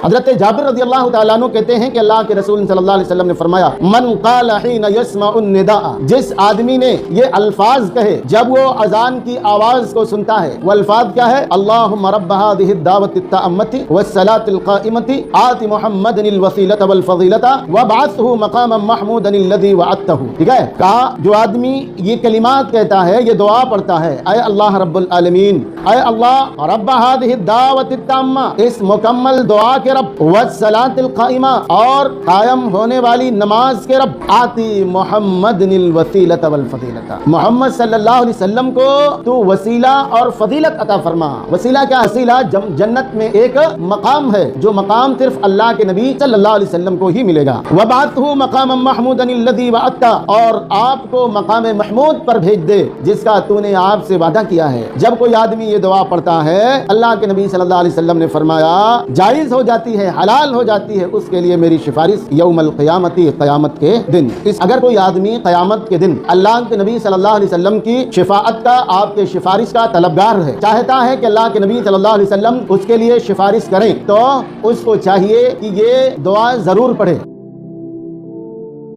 حضرت جابر رضی اللہ تعالیٰ عنہ کہتے ہیں کہ اللہ کے رسول صلی اللہ علیہ وسلم نے فرمایا من قال حین یسمع النداء، جس آدمی نے یہ الفاظ کہے جب وہ اذان کی آواز کو سنتا ہے، وہ الفاظ کیا ہے؟ اللہم رب هذه الدعوة التامة والصلاة القائمة آت محمد الوسیلۃ والفضیلۃ وابعثه مقاما محمودا الذی وعدته۔ ٹھیک ہے، کہا جو آدمی یہ کلمات کہتا ہے، یہ دعا پڑھتا ہے، اے اللہ رب العالمین، اے اللہ رب هذه الدعوة التامة، اس مکمل دعا کے رب، والصلاة القائمة، اور قائم ہونے والی نماز کے رب، آتی محمد الوسیلۃ والفضیلۃ، محمد صلی اللہ علیہ وسلم کو تو وسیلہ اور فضیلت عطا فرما۔ وسیلہ کیا؟ وسیلہ جنت میں ایک مقام ہے، جو مقام صرف اللہ کے نبی صلی اللہ علیہ وسلم کو ہی ملے گا۔ وَبَعَثْهُ مَقَامًا مَحْمُودًا الَّذِي وَعَدْتَ، اور آپ کو مقام محمود پر بھیج دے جس کا تو نے آپ سے وعدہ کیا ہے۔ جب کوئی آدمی یہ دعا پڑھتا ہے، اللہ کے نبی صلی اللہ علیہ وسلم نے فرمایا جائز ہو جاتی ہے، حلال ہو جاتی ہے اس کے لیے میری سفارش یوم القیامتی، قیامت کے دن۔ اگر کوئی آدمی قیامت کے دن اللہ کے نبی صلی اللہ علیہ وسلم کی شفاعت کا، آپ کے سفارش کا طلبگار ہے، چاہتا ہے کہ اللہ کے نبی صلی اللہ علیہ وسلم اس کے لیے سفارش کریں، تو اس کو چاہیے کہ یہ دعا ضرور پڑھے۔